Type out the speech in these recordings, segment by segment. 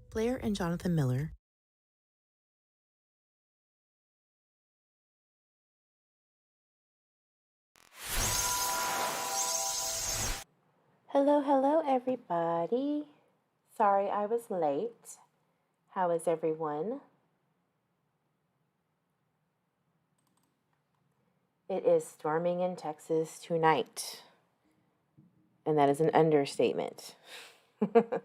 Blair and Jonathan Miller. Hello, everybody. Sorry I was late. How is everyone? It is storming in Texas tonight, and that is an understatement. All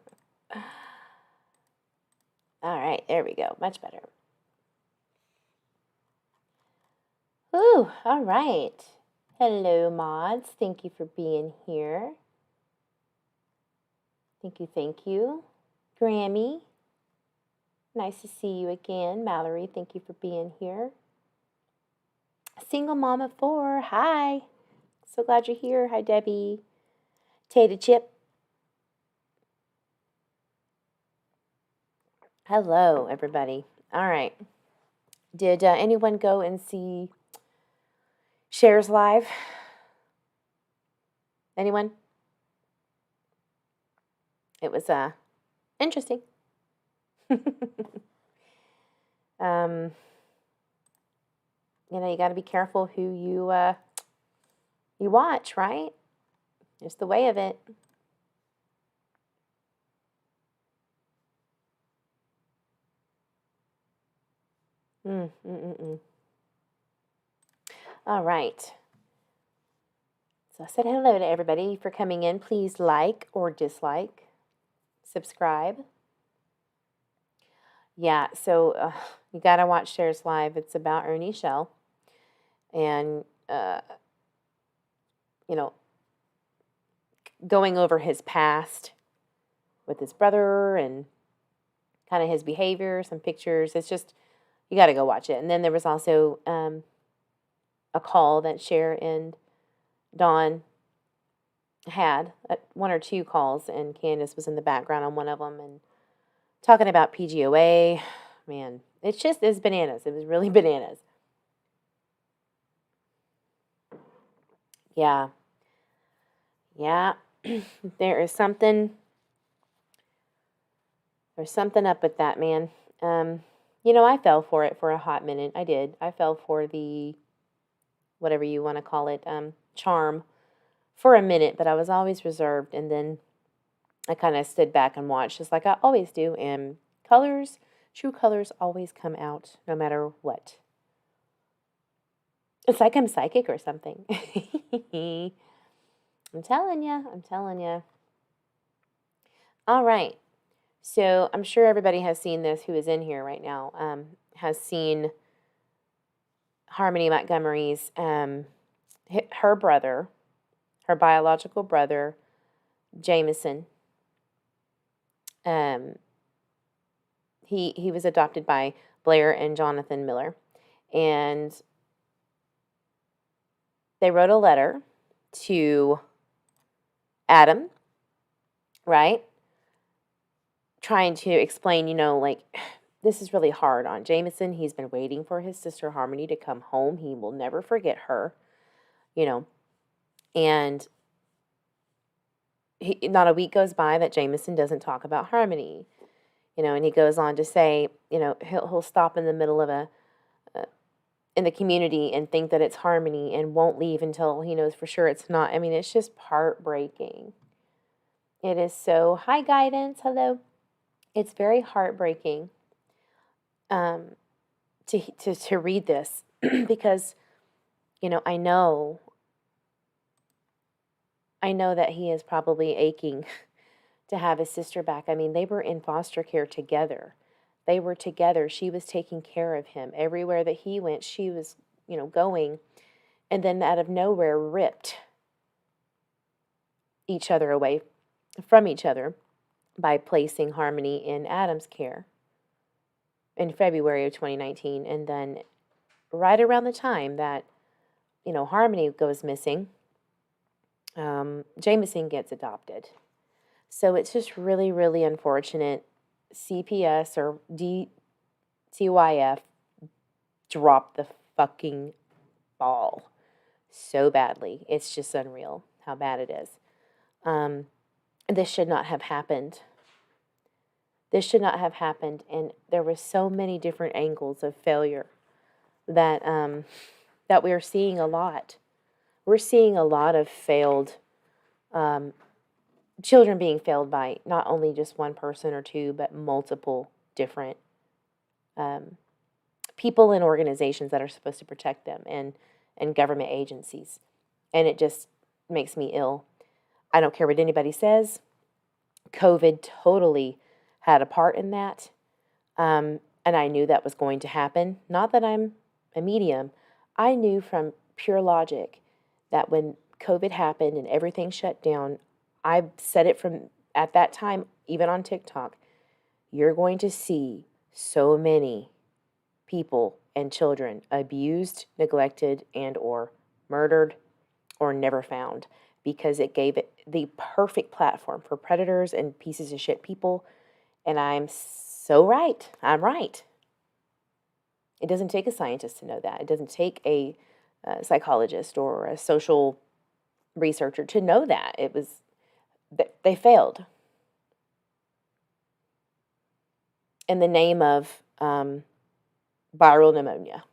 right, there we go. Much better. Ooh, all right. Hello, mods. Thank you for being here. Thank you. Grammy, nice to see you again. Mallory, thank you for being here. Single mom of 4, hi. So glad you're here. Hi, Debbie. Tata Chip. Hello, everybody. All right. Did anyone go and see Shares Live? Anyone? It was interesting. You got to be careful who you watch, right? It's the way of it. All right. So I said hello to everybody for coming in. Please like or dislike, subscribe. Yeah, so you got to watch Shares Live. It's about Ernie Shell. And, going over his past with his brother and kind of his behavior, some pictures. It's just, you got to go watch it. And then there was also a call that Cher and Dawn had, 1 or 2 calls, and Candace was in the background on one of them and talking about PGOA. Man, it's bananas. It was really bananas. Yeah. There's something up with that, man. I fell for it for a hot minute. I did. I fell for the, whatever you want to call it, charm for a minute, but I was always reserved, and then I kind of stood back and watched, just like I always do, and true colors always come out, no matter what. It's like I'm psychic or something. I'm telling you. All right. So I'm sure everybody has seen this who is in here right now, has seen Harmony Montgomery's, her brother, her biological brother, Jameson. He was adopted by Blair and Jonathan Miller. And they wrote a letter to Adam, right? Trying to explain, this is really hard on Jameson. He's been waiting for his sister Harmony to come home. He will never forget her, and not a week goes by that Jameson doesn't talk about Harmony, and he goes on to say, he'll stop in the middle of in the community and think that it's Harmony and won't leave until he knows for sure it's not. I mean, it's just heartbreaking. It is so, hi guidance, hello. It's very heartbreaking to read this because, I know that he is probably aching to have his sister back. I mean, they were in foster care together. They were together. She was taking care of him. Everywhere that he went, she was, going. And then out of nowhere, ripped each other away from each other by placing Harmony in Adam's care in February of 2019. And then right around the time that, Harmony goes missing, Jameson gets adopted. So it's just really, really unfortunate. CPS or DTYF dropped the fucking ball so badly. It's just unreal how bad it is. This should not have happened. This should not have happened. And there were so many different angles of failure that that we are seeing a lot. We're seeing a lot of failed children being failed by not only just one person or two, but multiple different people and organizations that are supposed to protect them, and government agencies. And it just makes me ill. I don't care what anybody says. COVID totally had a part in that. And I knew that was going to happen. Not that I'm a medium. I knew from pure logic that when COVID happened and everything shut down, I said it from at that time, even on TikTok, you're going to see so many people and children abused, neglected, and or murdered or never found, because it gave it the perfect platform for predators and pieces of shit people. And I'm so right. I'm right. It doesn't take a scientist to know that. It doesn't take a psychologist or a social researcher to know that. It was they failed in the name of viral pneumonia.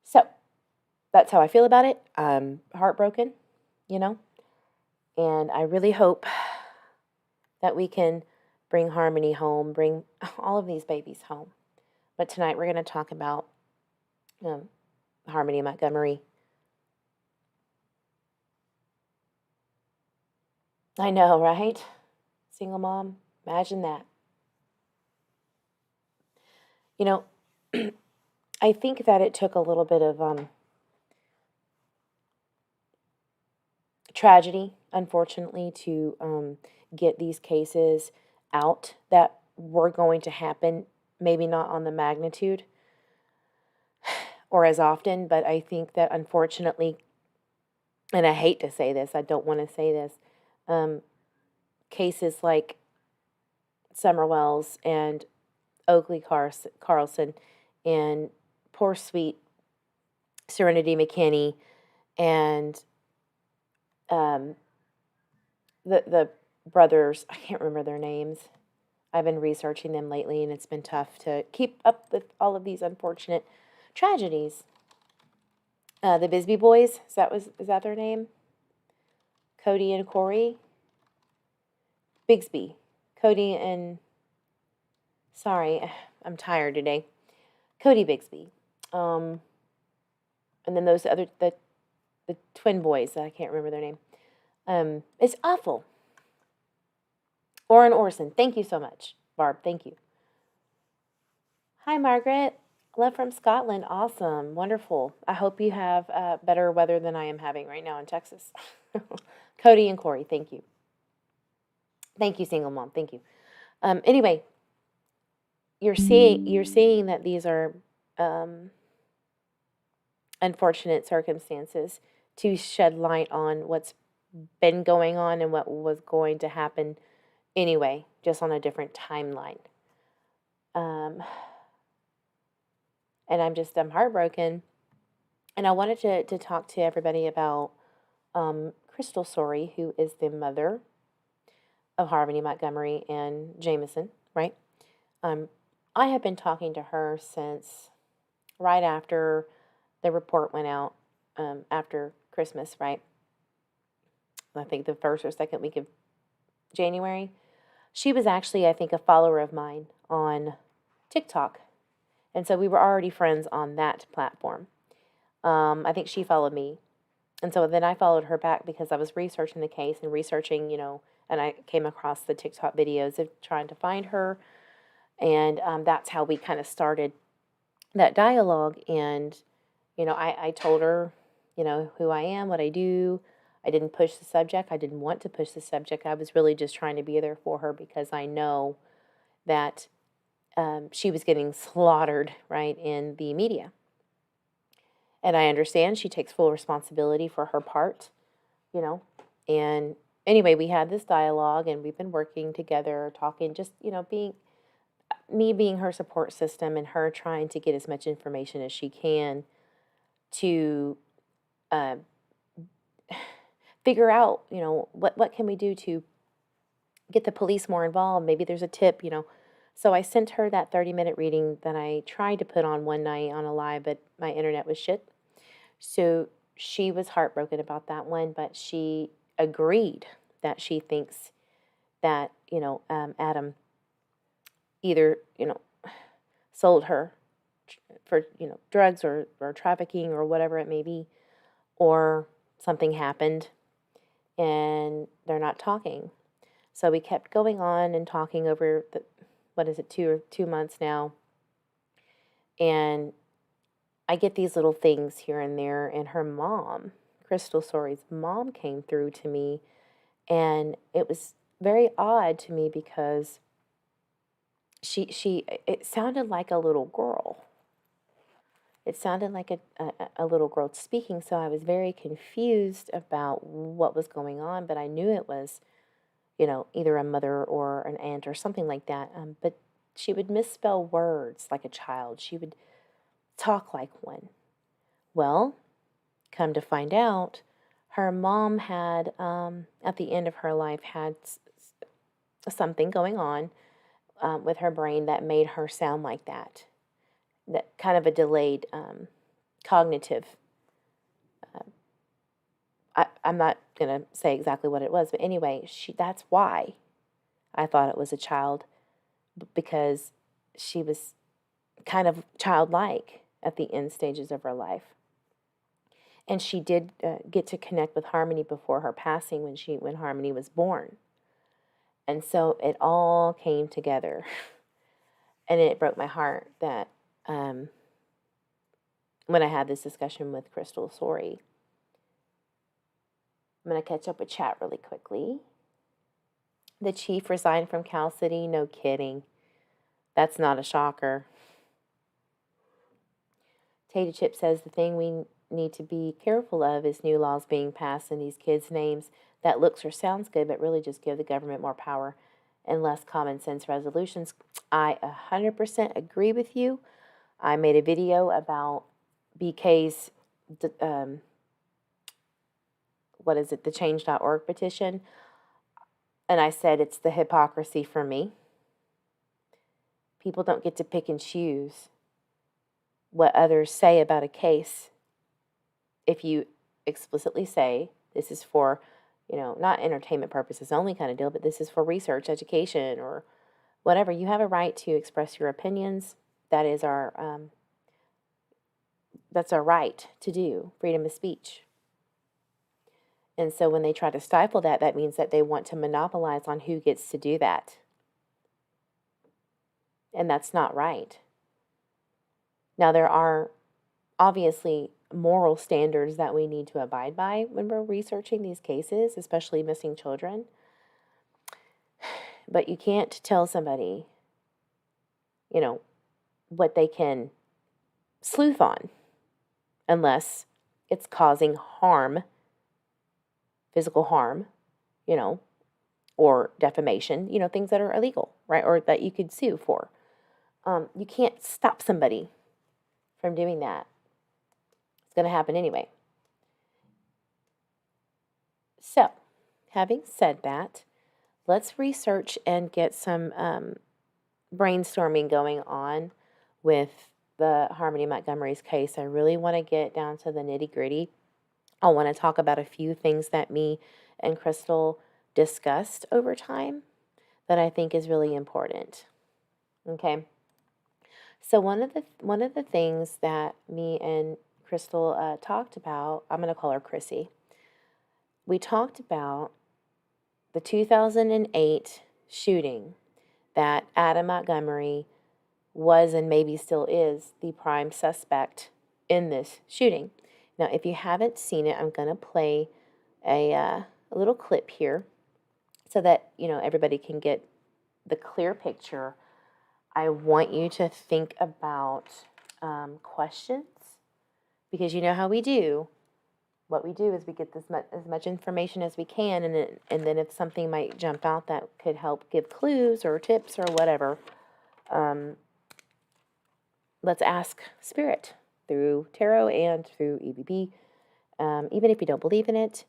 So that's how I feel about it. I'm heartbroken, and I really hope that we can bring Harmony home, bring all of these babies home. But tonight we're going to talk about Harmony Montgomery. I know, right? Single mom. Imagine that. I think that it took a little bit of tragedy, unfortunately, to get these cases out that were going to happen, maybe not on the magnitude or as often, but I think that unfortunately, and I hate to say this, I don't want to say this, cases like Summerwell's and Oakley Carlson and poor sweet Serenity McKinney and the brothers, I can't remember their names. I've been researching them lately, and it's been tough to keep up with all of these unfortunate tragedies. The Bisbee boys, is that their name? Cody and Corey? Bigsby. Cody and... Sorry, I'm tired today. Cody Bigsby. And then those other... The twin boys, I can't remember their name. It's awful. Orrin Orson, thank you so much. Barb, thank you. Hi, Margaret. Love from Scotland. Awesome. Wonderful. I hope you have better weather than I am having right now in Texas. Cody and Corey, thank you. Thank you, single mom. Thank you. Anyway, you're seeing that these are unfortunate circumstances to shed light on what's been going on and what was going to happen anyway, just on a different timeline. And I'm heartbroken. And I wanted to talk to everybody about Crissy Storey, who is the mother of Harmony Montgomery and Jameson, right? I have been talking to her since right after the report went out, after Christmas, right? I think the first or second week of January. She was actually, I think, a follower of mine on TikTok. And so we were already friends on that platform. I think she followed me. And so then I followed her back because I was researching the case and researching, and I came across the TikTok videos of trying to find her. And that's how we kind of started that dialogue. And, I told her, who I am, what I do. I didn't push the subject. I didn't want to push the subject. I was really just trying to be there for her because I know that she was getting slaughtered, right, in the media. And I understand she takes full responsibility for her part, And anyway, we had this dialogue, and we've been working together, talking, just, being her support system and her trying to get as much information as she can to figure out, what can we do to get the police more involved. Maybe there's a tip, you know. So I sent her that 30-minute reading that I tried to put on one night on a live, but my internet was shit. So she was heartbroken about that one, but she agreed that she thinks that, Adam either, sold her for, drugs or trafficking or whatever it may be, or something happened and they're not talking. So we kept going on and talking over the, 2 months now. And I get these little things here and there. And her mom, Crystal Storey's mom, came through to me. And it was very odd to me because it sounded like a little girl. It sounded like a little girl speaking, so I was very confused about what was going on, but I knew it was, either a mother or an aunt or something like that. But she would misspell words like a child. She would talk like one. Well, come to find out, her mom had, at the end of her life, had something going on with her brain that made her sound like that. That kind of a delayed cognitive. I'm not going to say exactly what it was, but anyway, that's why I thought it was a child, because she was kind of childlike at the end stages of her life. And she did get to connect with Harmony before her passing when Harmony was born. And so it all came together. And it broke my heart that when I had this discussion with Crystal Storey. I'm going to catch up with chat really quickly. The chief resigned from Cal City. No kidding. That's not a shocker. Tater Chip says the thing we need to be careful of is new laws being passed in these kids' names that looks or sounds good, but really just give the government more power and less common sense resolutions. I 100% agree with you. I made a video about BK's, the change.org petition. And I said it's the hypocrisy for me. People don't get to pick and choose what others say about a case. If you explicitly say this is for, not entertainment purposes only kind of deal, but this is for research, education, or whatever, you have a right to express your opinions. That is that's our right to do, freedom of speech. And so when they try to stifle that, that means that they want to monopolize on who gets to do that. And that's not right. Now, there are obviously moral standards that we need to abide by when we're researching these cases, especially missing children. But you can't tell somebody, what they can sleuth on unless it's causing harm, physical harm, or defamation, things that are illegal, right? Or that you could sue for. You can't stop somebody from doing that. It's going to happen anyway. So, having said that, let's research and get some brainstorming going on with the Harmony Montgomery's case. I really want to get down to the nitty-gritty. I want to talk about a few things that me and Crystal discussed over time that I think is really important. Okay. So one of the things that me and Crystal talked about, I'm going to call her Crissy. We talked about the 2008 shooting that Adam Montgomery was and maybe still is the prime suspect in this shooting. Now, if you haven't seen it, I'm going to play a little clip here so that, everybody can get the clear picture. I want you to think about questions, because you know how we do. What we do is we get as much information as we can, and then if something might jump out that could help give clues or tips or whatever, let's ask Spirit through tarot and through EVP. Even if you don't believe in it,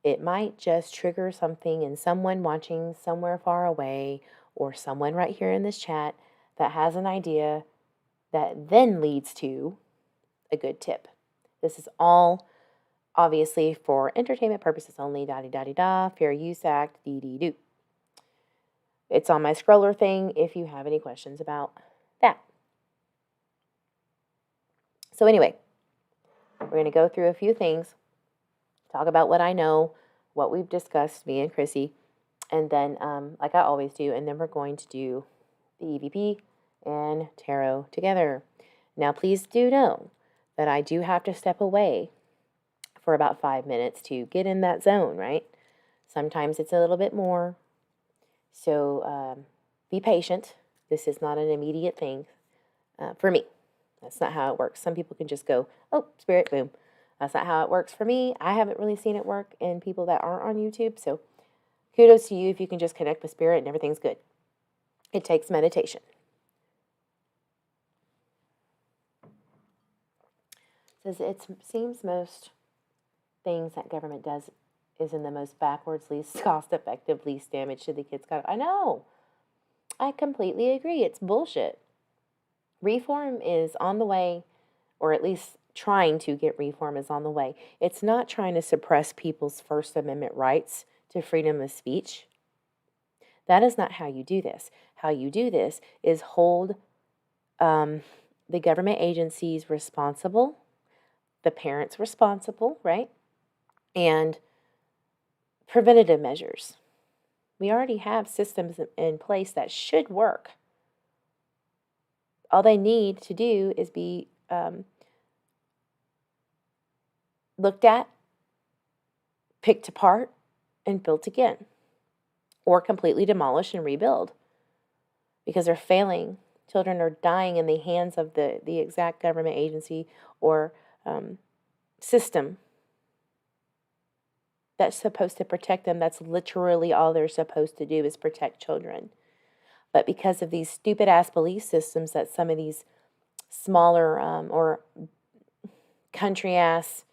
It might just trigger something in someone watching somewhere far away, or someone right here in this chat that has an idea that then leads to a good tip. This is all obviously for entertainment purposes only, da-di-da-di-da, Fair Use Act, dee-dee-doo. It's on my scroller thing if you have any questions about that. So anyway, we're going to go through a few things, talk about what I know, what we've discussed, me and Crissy, and then, like I always do, and then we're going to do the EVP and tarot together. Now, please do know that I do have to step away for about 5 minutes to get in that zone, right? Sometimes it's a little bit more. So be patient. This is not an immediate thing for me. That's not how it works. Some people can just go, oh, spirit, boom. That's not how it works for me. I haven't really seen it work in people that aren't on YouTube. So kudos to you if you can just connect with spirit and everything's good. It takes meditation. It says it seems most things that government does is in the most backwards, least cost-effective, least damage to the kids. I know. I completely agree. It's bullshit. Reform is on the way, or at least trying to get reform is on the way. It's not trying to suppress people's First Amendment rights to freedom of speech. That is not how you do this. How you do this is hold the government agencies responsible, the parents responsible, right? And preventative measures. We already have systems in place that should work. All they need to do is be looked at, picked apart, and built again. Or completely demolished and rebuild. Because they're failing. Children are dying in the hands of the exact government agency or system that's supposed to protect them. That's literally all they're supposed to do is protect children. But because of these stupid-ass belief systems that some of these smaller or country-ass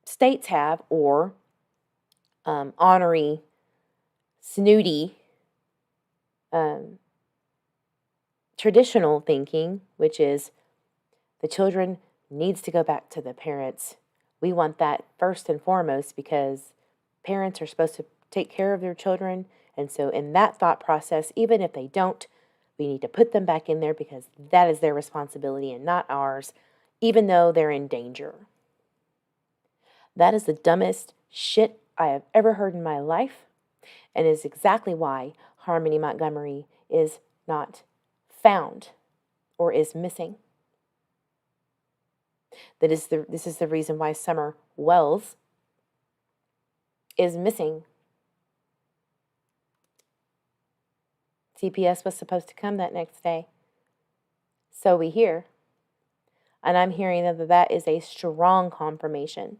states have, or ornery, snooty, traditional thinking, which is the children needs to go back to the parents. We want that first and foremost because parents are supposed to take care of their children. And so in that thought process, even if they don't, we need to put them back in there because that is their responsibility and not ours, even though they're in danger. That is the dumbest shit I have ever heard in my life, and is exactly why Harmony Montgomery is not found or is missing. This is the reason why Summer Wells is missing. CPS was supposed to come that next day. So we hear. And I'm hearing that is a strong confirmation.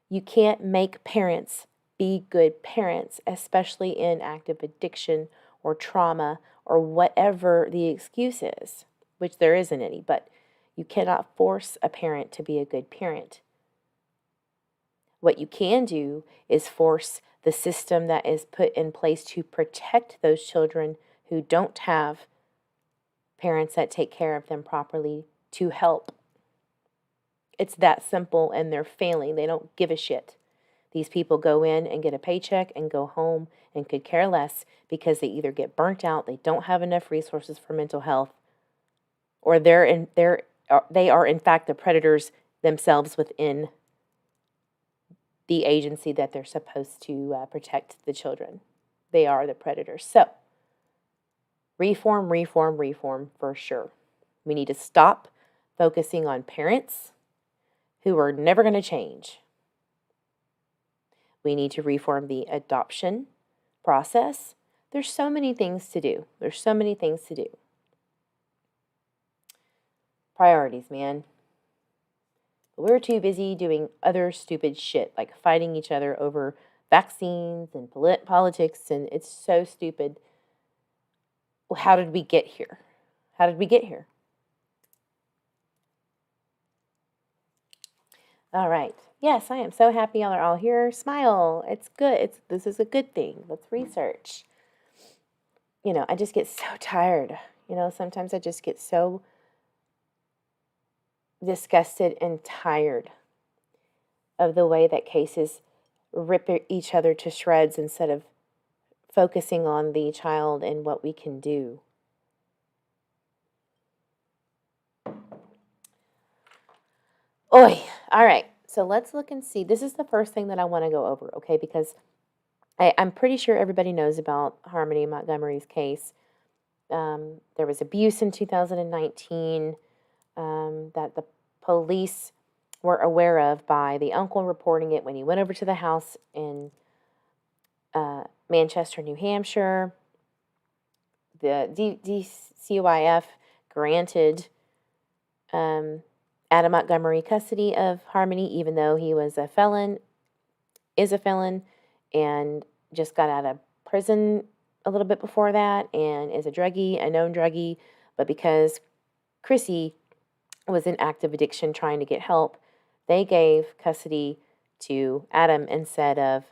You can't make parents be good parents, especially in active addiction or trauma or whatever the excuse is, which there isn't any, but you cannot force a parent to be a good parent. What you can do is force the system that is put in place to protect those children who don't have parents that take care of them properly to help. It's that simple, and they're failing. They don't give a shit. These people go in and get a paycheck and go home and could care less because they either get burnt out, they don't have enough resources for mental health, or they are in fact the predators themselves within the agency that they're supposed to protect the children. They are the predators. So, reform for sure. We need to stop focusing on parents who are never going to change. We need to reform the adoption process. There's so many things to do. Priorities, man. We're too busy doing other stupid shit, like fighting each other over vaccines and politics, and it's so stupid. How did we get here? All right. Yes, I am so happy y'all are all here. Smile. It's good. This is a good thing. Let's research. I just get so tired. Sometimes I just get so disgusted and tired of the way that cases rip each other to shreds instead of focusing on the child and what we can do. Oy. All right. So let's look and see. This is the first thing that I want to go over, okay? Because I'm pretty sure everybody knows about Harmony Montgomery's case. There was abuse in 2019 that the police were aware of by the uncle reporting it when he went over to the house in Manchester, New Hampshire. The DCYF granted Adam Montgomery custody of Harmony, even though he was a felon, and just got out of prison a little bit before that, and is a known druggie. But because Crissy was in active addiction trying to get help, they gave custody to Adam instead of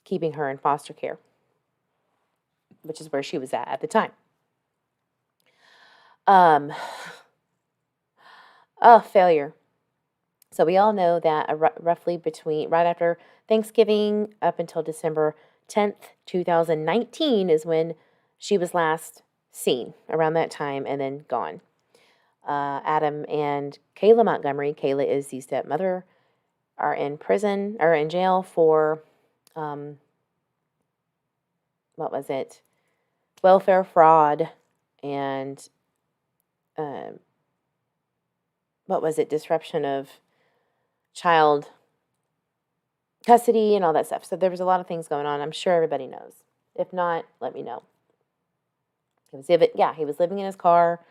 keeping her in foster care, which is where she was at the time. Failure. So we all know that roughly right after Thanksgiving up until December 10th, 2019 is when she was last seen, around that time, and then gone. Adam and Kayla Montgomery, Kayla is the stepmother, are in jail for, welfare fraud and, disruption of child custody and all that stuff. So there was a lot of things going on. I'm sure everybody knows. If not, let me know. He was living in his car.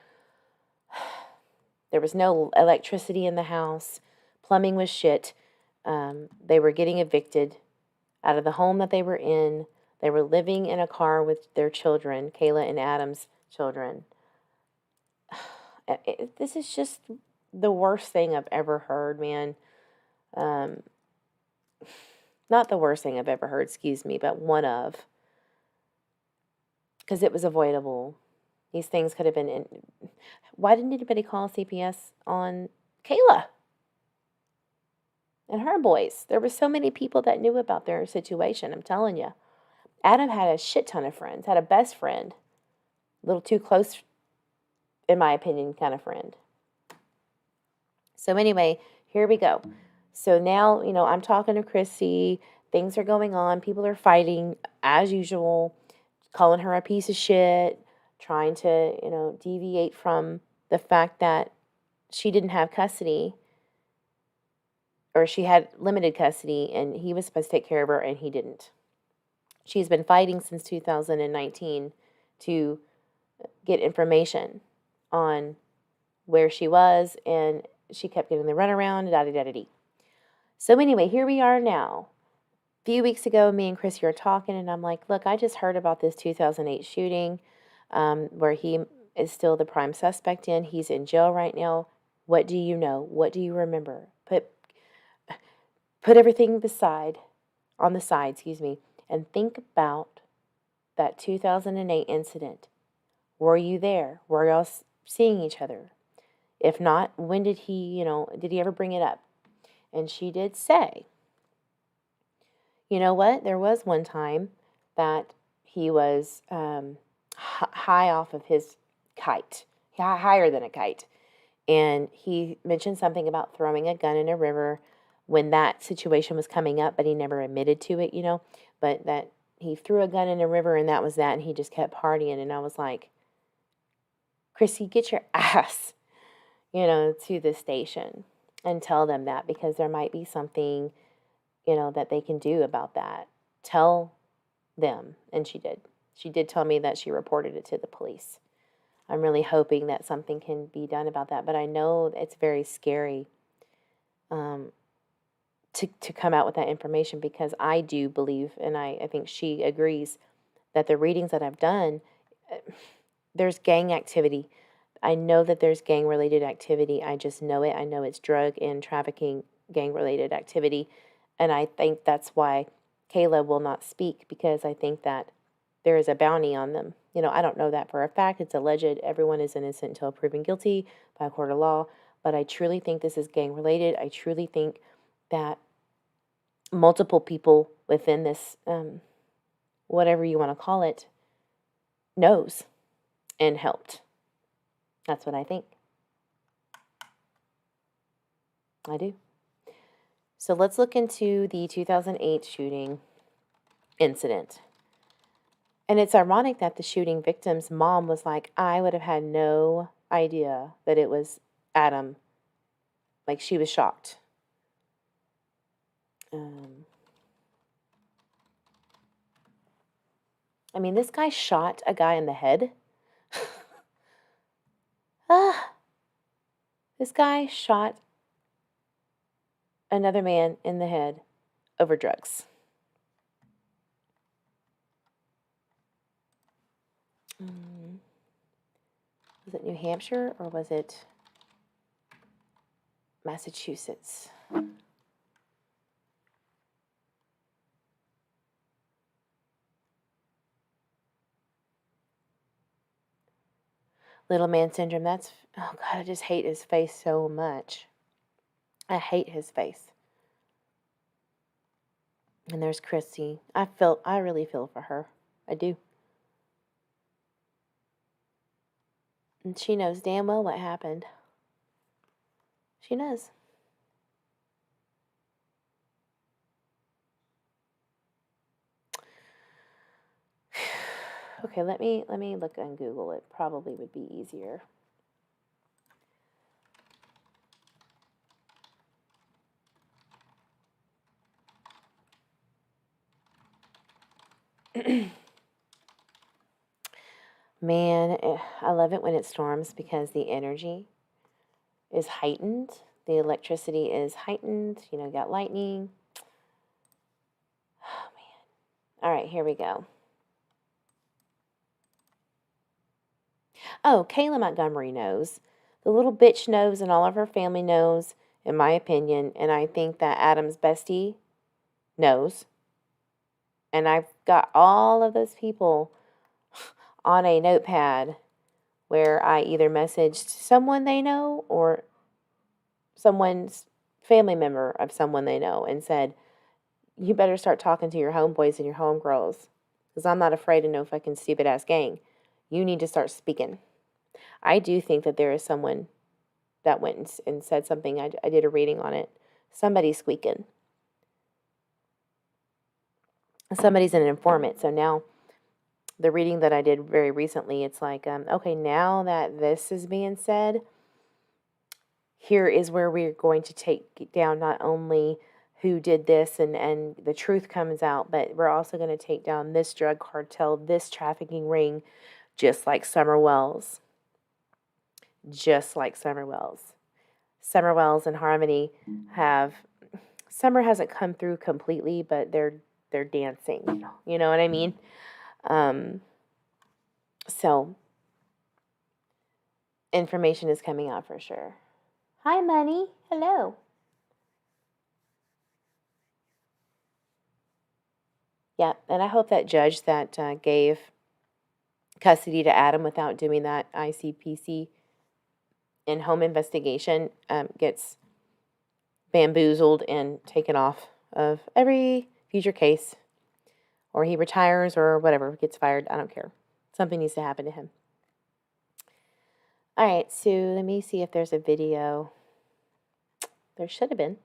There was no electricity in the house. Plumbing was shit. They were getting evicted out of the home that they were in. They were living in a car with their children, Kayla and Adam's children. This is just the worst thing I've ever heard, man. Not the worst thing I've ever heard, but one of. Because it was avoidable. These things could have been... Why didn't anybody call CPS on Kayla and her boys? There were so many people that knew about their situation, I'm telling you. Adam had a shit ton of friends, had a best friend. A little too close, in my opinion, kind of friend. So anyway, here we go. So now, I'm talking to Crissy. Things are going on. People are fighting, as usual, calling her a piece of shit, trying to, deviate from the fact that she didn't have custody, or she had limited custody, and he was supposed to take care of her, and he didn't. She's been fighting since 2019 to get information on where she was, and she kept getting the runaround, da-da-da-da-dee. So anyway, here we are now. A few weeks ago, me and Crissy are talking, and I'm like, look, I just heard about this 2008 shooting where he is still the prime suspect in. He's in jail right now. What do you know? What do you remember? Put everything on the side, and think about that 2008 incident. Were you there? Were y'all seeing each other? If not, when did he ever bring it up? And she did say, you know what? There was one time that he was high off of his kite, higher than a kite. And he mentioned something about throwing a gun in a river when that situation was coming up, but he never admitted to it, but that he threw a gun in a river and that was that, and he just kept partying. And I was like, Crissy, get your ass, to the station and tell them that, because there might be something, that they can do about that. Tell them. And she did. She did tell me that she reported it to the police. I'm really hoping that something can be done about that, but I know it's very scary to come out with that information, because I do believe, and I think she agrees, that the readings that I've done, there's gang activity. I know that there's gang-related activity. I just know it. I know it's drug and trafficking gang-related activity. And I think that's why Kayla will not speak, because I think that there is a bounty on them. You know, I don't know that for a fact. It's alleged. Everyone is innocent until proven guilty by a court of law. But I truly think this is gang-related. I truly think that multiple people within this, whatever you want to call it, knows and helped. That's what I think. I do. So let's look into the 2008 shooting incident. And it's ironic that the shooting victim's mom was like, I would have had no idea that it was Adam. Like, she was shocked. I mean, this guy shot a guy in the head. This guy shot another man in the head over drugs. Was it New Hampshire or was it Massachusetts? Little man syndrome, that's, oh God, I just hate his face so much. I hate his face. And there's Crissy. I really feel for her. I do. And she knows damn well what happened. She knows. Okay, let me look on Google. It probably would be easier. Man, I love it when it storms because the energy is heightened. The electricity is heightened. You know, you got lightning. Oh, man. All right, here we go. Oh, Kayla Montgomery knows. The little bitch knows, and all of her family knows, in my opinion. And I think that Adam's bestie knows. And I've got all of those people on a notepad where I either messaged someone they know or someone's family member of someone they know and said, you better start talking to your homeboys and your homegirls, because I'm not afraid of no fucking stupid-ass gang. You need to start speaking. I do think that there is someone that went and said something. I did a reading on it. Somebody's squeaking. Somebody's an informant. So now the reading that I did very recently, it's like, okay, now that this is being said, here is where we're going to take down not only who did this and the truth comes out, but we're also going to take down this drug cartel, this trafficking ring, just like Summer Wells. Just like Summer Wells. Summer Wells and Harmony have, Summer hasn't come through completely, but they're dancing. You know what I mean? So, information is coming out for sure. Hi, Money. Hello. Yeah, and I hope that judge that gave custody to Adam without doing that ICPC in home investigation gets bamboozled and taken off of every future case, or he retires or whatever, gets fired. I don't care. Something needs to happen to him. All right, so let me see if there's a video. There should have been.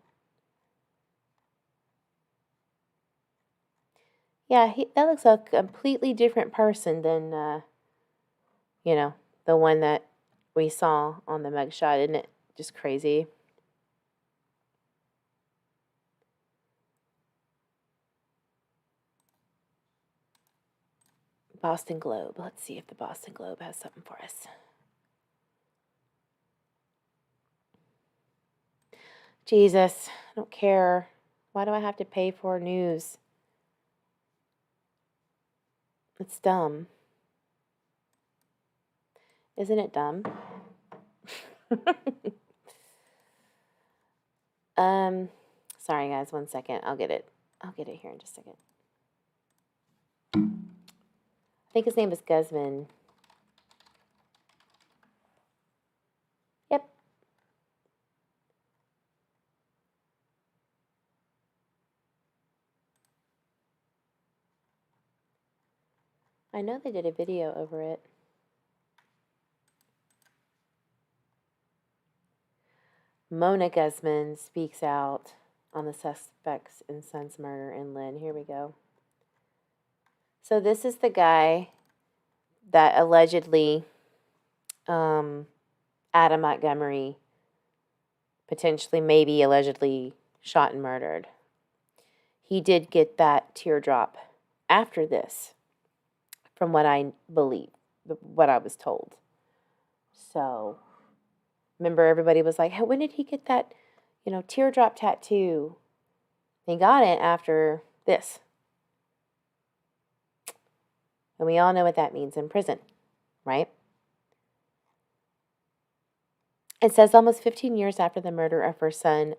Yeah, that looks like a completely different person than, you know, the one that we saw on the mugshot. Isn't it just crazy? Boston Globe. Let's see if the Boston Globe has something for us. Jesus, I don't care. Why do I have to pay for news? It's dumb. Isn't it dumb? Sorry guys, 1 second. I'll get it here in just a second. I think his name is Guzman. Yep. I know they did a video over it. Mona Guzman speaks out on the suspects in son's murder in Lynn. Here we go. So this is the guy that allegedly Adam Montgomery potentially, maybe allegedly shot and murdered. He did get that teardrop after this, from what I believe, what I was told. So, remember everybody was like, hey, when did he get that, teardrop tattoo? He got it after this. And we all know what that means in prison, right? It says almost 15 years after the murder of her son,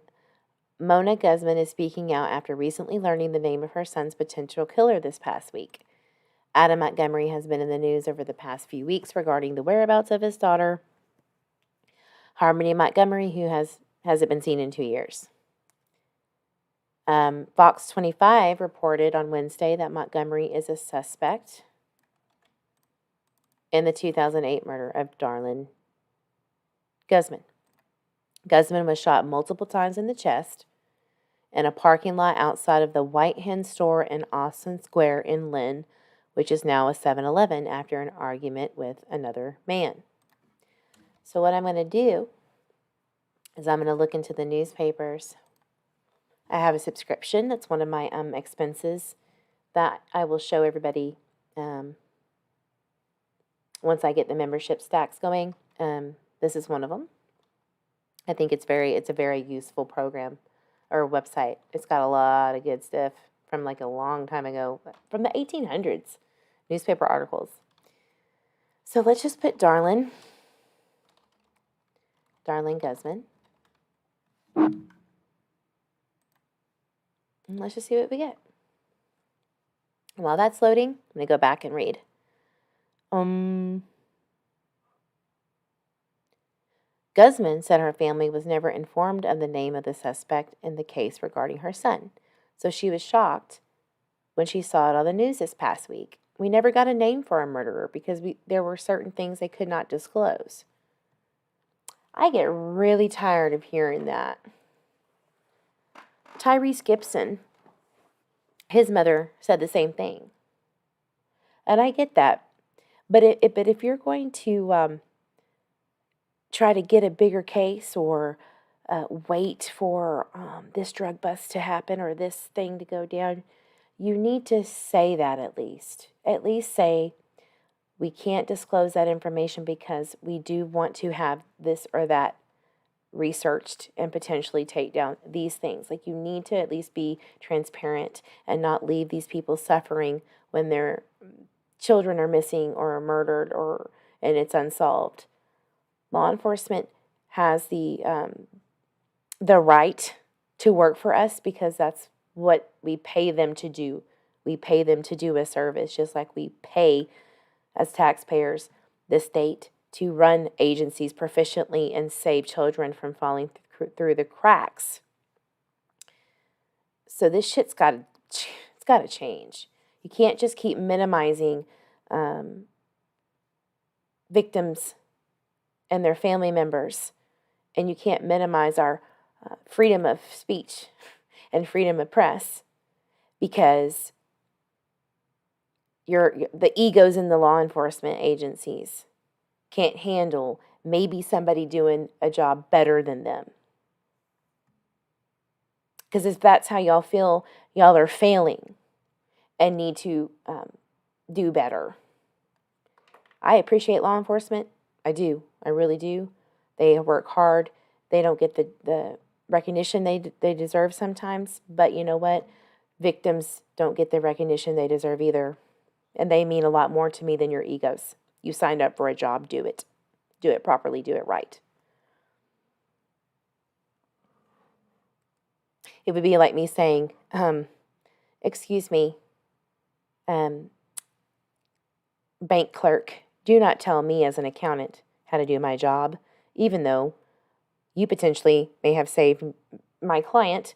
Mona Guzman is speaking out after recently learning the name of her son's potential killer this past week. Adam Montgomery has been in the news over the past few weeks regarding the whereabouts of his daughter, Harmony Montgomery, who hasn't been seen in 2 years. Fox 25 reported on Wednesday that Montgomery is a suspect in the 2008 murder of Darlene Guzman. Guzman was shot multiple times in the chest in a parking lot outside of the White Hen store in Austin Square in Lynn, which is now a 7-Eleven, after an argument with another man. So what I'm going to do is I'm going to look into the newspapers. I have a subscription. That's one of my expenses that I will show everybody once I get the membership stacks going. This is one of them. I think it's a very useful program or website. It's got a lot of good stuff from like a long time ago, from the 1800s, newspaper articles. So let's just put Darlene Guzman. And let's just see what we get. While that's loading, I'm going to go back and read. Guzman said her family was never informed of the name of the suspect in the case regarding her son, so she was shocked when she saw it on the news this past week. We never got a name for a murderer because there were certain things they could not disclose. I get really tired of hearing that. Tyrese Gibson, his mother said the same thing. And I get that. But if you're going to try to get a bigger case or wait for this drug bust to happen or this thing to go down, you need to say that at least. At least say, we can't disclose that information because we do want to have this or that researched and potentially take down these things. Like, you need to at least be transparent and not leave these people suffering when their children are missing or are murdered and it's unsolved. Law enforcement has the right to work for us because that's what we pay them to do. We pay them to do a service, just like we pay, as taxpayers, the state to run agencies proficiently and save children from falling through the cracks. So this shit's got to change. You can't just keep minimizing victims and their family members, and you can't minimize our freedom of speech and freedom of press because the egos in the law enforcement agencies can't handle maybe somebody doing a job better than them. Because if that's how y'all feel, y'all are failing and need to do better. I appreciate law enforcement. I do. I really do. They work hard. They don't get the recognition they deserve sometimes. But you know what? Victims don't get the recognition they deserve either. And they mean a lot more to me than your egos. You signed up for a job, do it. Do it properly, do it right. It would be like me saying, excuse me, bank clerk, do not tell me as an accountant how to do my job, even though you potentially may have saved my client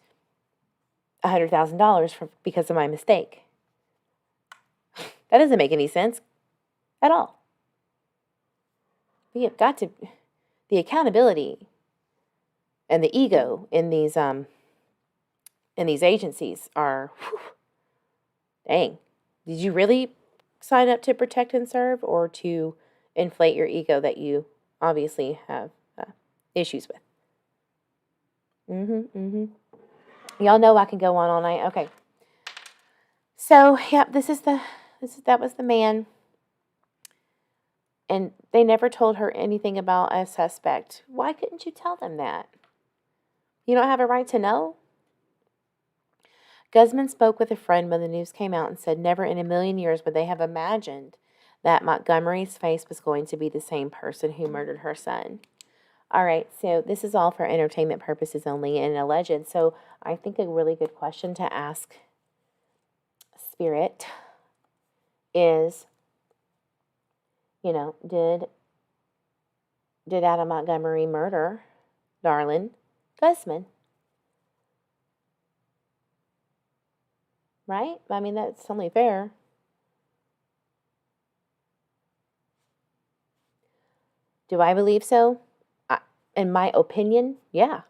$100,000 because of my mistake. That doesn't make any sense at all. We have got to, the accountability and the ego in these agencies are, whew, dang. Did you really sign up to protect and serve, or to inflate your ego that you obviously have issues with? Y'all know I can go on all night. Okay. So, yep, that was the man. And they never told her anything about a suspect. Why couldn't you tell them that? You don't have a right to know? Guzman spoke with a friend when the news came out and said never in a million years would they have imagined that Montgomery's face was going to be the same person who murdered her son. All right, so this is all for entertainment purposes only and alleged. So I think a really good question to ask Spirit is, did Adam Montgomery murder Darlene Guzman? Right? I mean, that's only fair. Do I believe so? In my opinion, yeah.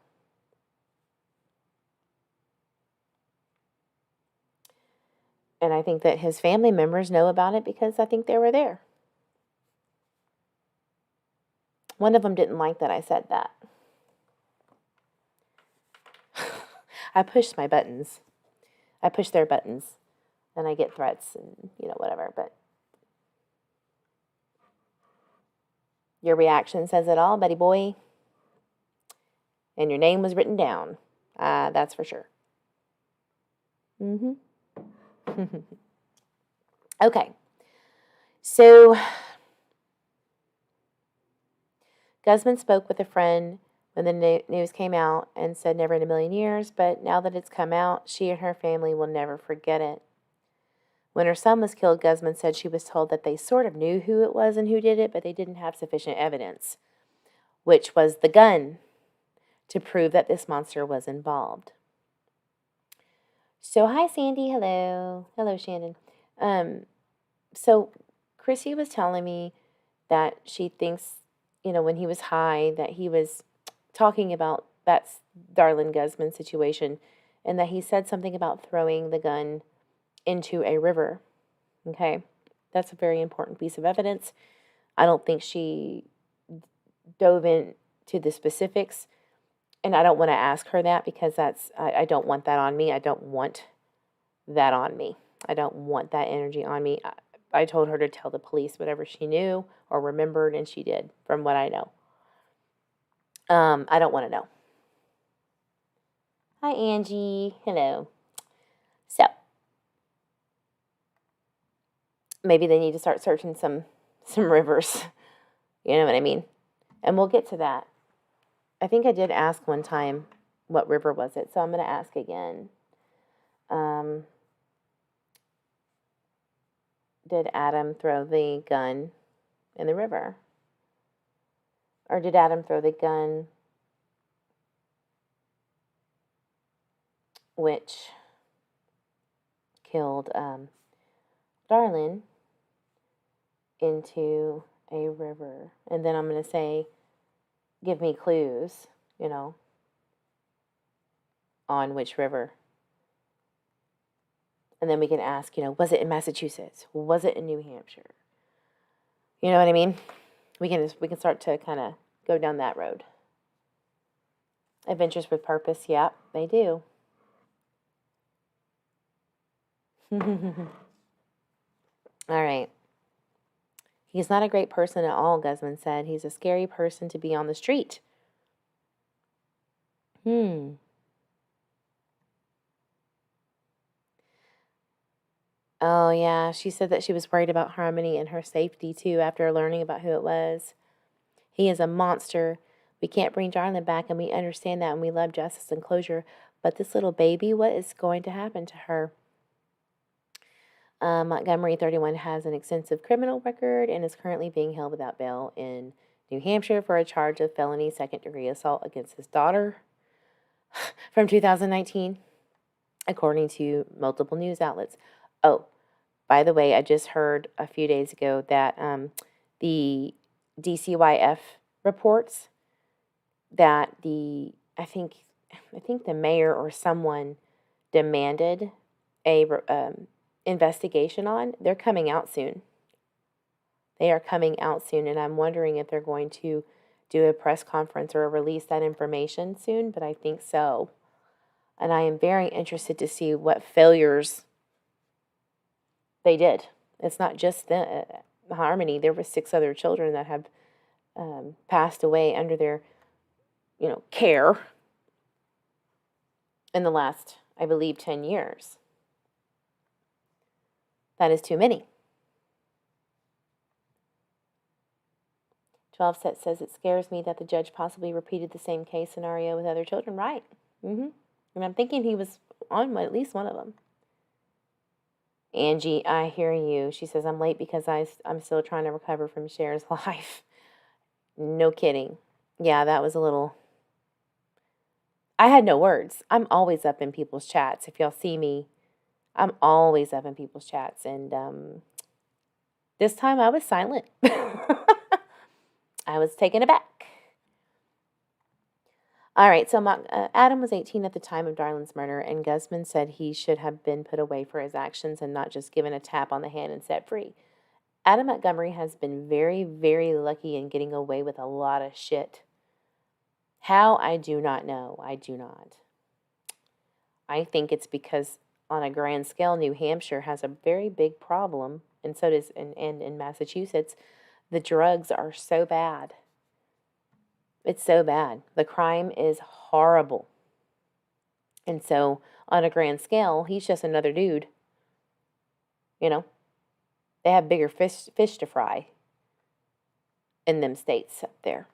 And I think that his family members know about it because I think they were there. One of them didn't like that I said that. I push my buttons. I push their buttons. And I get threats and, whatever. But your reaction says it all, buddy boy. And your name was written down. That's for sure. Okay. So Guzman spoke with a friend when the news came out and said never in a million years, but now that it's come out, she and her family will never forget it. When her son was killed, Guzman said she was told that they sort of knew who it was and who did it, but they didn't have sufficient evidence, which was the gun, to prove that this monster was involved. So, hi, Sandy. Hello. Hello, Shannon. So Crissy was telling me that she thinks, when he was high, that he was talking about that Darlene Guzman situation, and that he said something about throwing the gun into a river. Okay? That's a very important piece of evidence. I don't think she dove into the specifics, and I don't want to ask her that because I don't want that on me. I don't want that on me. I don't want that energy on me. I told her to tell the police whatever she knew or remembered, and she did, from what I know. I don't want to know. Hi, Angie. Hello. So, maybe they need to start searching some rivers. You know what I mean? And we'll get to that. I think I did ask one time, what river was it? So I'm going to ask again. Did Adam throw the gun in the river? Or did Adam throw the gun which killed Darlene into a river? And then I'm going to say, give me clues, on which river. And then we can ask, was it in Massachusetts? Was it in New Hampshire? You know what I mean? We can start to kind of go down that road. Adventures with purpose, yeah, they do. All right. He's not a great person at all, Guzman said. He's a scary person to be on the street. Oh, yeah. She said that she was worried about Harmony and her safety, too, after learning about who it was. He is a monster. We can't bring Darlene back, and we understand that, and we love justice and closure. But this little baby, what is going to happen to her? Montgomery, 31, has an extensive criminal record and is currently being held without bail in New Hampshire for a charge of felony second-degree assault against his daughter from 2019, according to multiple news outlets. Oh, by the way, I just heard a few days ago that the DCYF reports that I think the mayor or someone demanded a investigation on. They're coming out soon. They are coming out soon, and I'm wondering if they're going to do a press conference or release that information soon, but I think so. And I am very interested to see what failures they did. It's not just the Harmony. There were 6 other children that have passed away under their, care in the last, I believe, 10 years. That is too many. 12 set says it scares me that the judge possibly repeated the same case scenario with other children. Right. And I'm thinking he was on at least one of them. Angie, I hear you. She says, I'm late because I'm still trying to recover from Cher's life. No kidding. Yeah, that was a little... I had no words. I'm always up in people's chats. If y'all see me, I'm always up in people's chats. And this time I was silent. I was taken aback. All right, so Adam was 18 at the time of Darlin's murder, and Guzman said he should have been put away for his actions and not just given a tap on the hand and set free. Adam Montgomery has been very, very lucky in getting away with a lot of shit. How? I do not know. I do not. I think it's because on a grand scale, New Hampshire has a very big problem, and so does and in Massachusetts. The drugs are so bad. It's so bad. The crime is horrible. And so, on a grand scale, he's just another dude. They have bigger fish to fry in them states up there.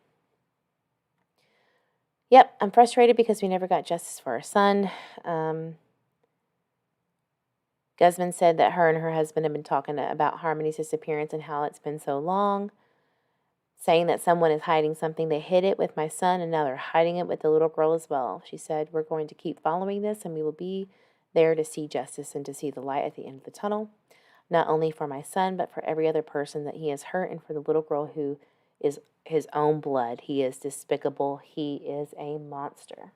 Yep, I'm frustrated because we never got justice for our son. Guzman said that her and her husband have been talking about Harmony's disappearance and how it's been so long, saying that someone is hiding something. They hid it with my son, and now they're hiding it with the little girl as well. She said, we're going to keep following this, and we will be there to see justice and to see the light at the end of the tunnel, not only for my son, but for every other person that he has hurt, and for the little girl who is his own blood. He is despicable. He is a monster.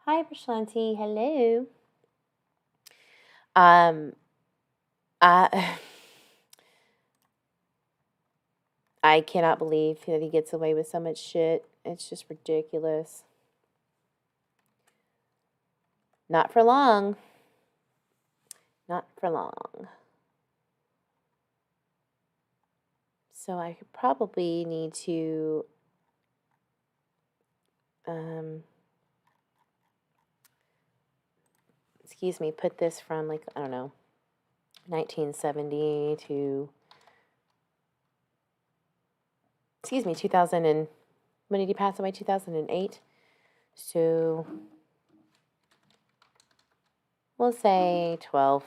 Hi, Prashanti. Hello. I cannot believe that he gets away with so much shit. It's just ridiculous. Not for long. Not for long. So I could probably need to put this from 1970 to 2000 and when did he pass away? 2008. So we'll say 12.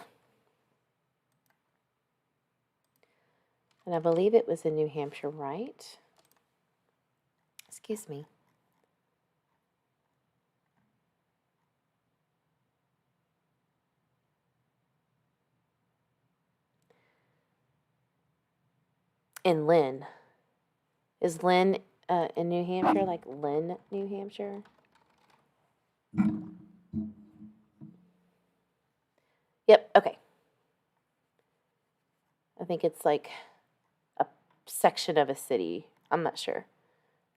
And I believe it was in New Hampshire, right? Excuse me. In Lynn. Is Lynn in New Hampshire, like Lynn, New Hampshire? Yep, okay. I think it's like a section of a city. I'm not sure.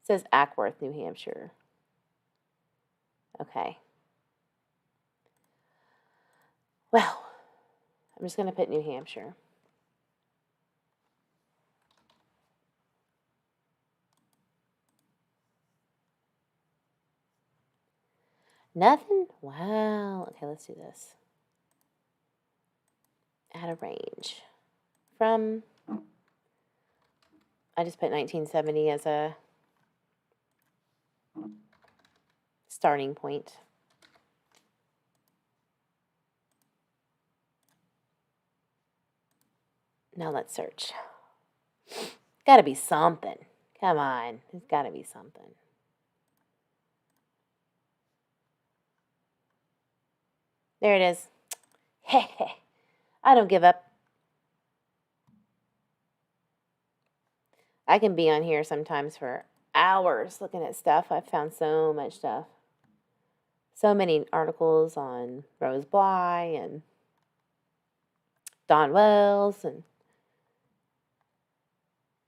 It says Ackworth, New Hampshire. Okay. Well, I'm just going to put New Hampshire. Nothing? Wow. Okay, let's do this. Add a range. From, I just put 1970 as a starting point. Now let's search. Gotta be something. Come on. There's gotta be something. There it is. Heh. I don't give up. I can be on here sometimes for hours looking at stuff. I've found so much stuff. So many articles on Rose Bly and Dawn Wells. And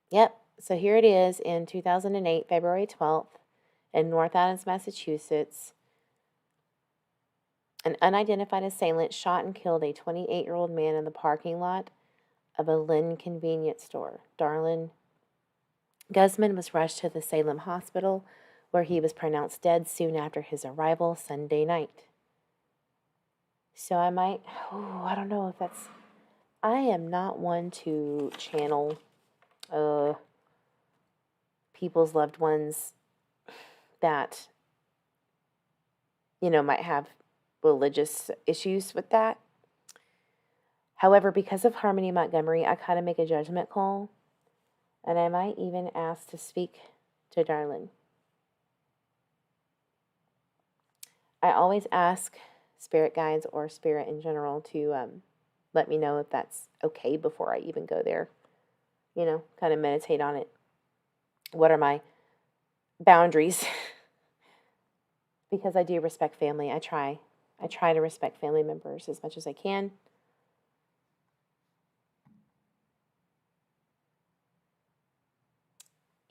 yep. So here it is in 2008, February 12th, in North Adams, Massachusetts. An unidentified assailant shot and killed a 28-year-old man in the parking lot of a Lynn convenience store. Darlin Guzman was rushed to the Salem hospital, where he was pronounced dead soon after his arrival Sunday night. So I don't know if that's... I am not one to channel people's loved ones that, might have religious issues with that. However, because of Harmony Montgomery, I kind of make a judgment call, and I might even ask to speak to Darlin. I always ask spirit guides or spirit in general to let me know if that's okay before I even go there. Kind of meditate on it. What are my boundaries? Because I do respect family. I try to respect family members as much as I can.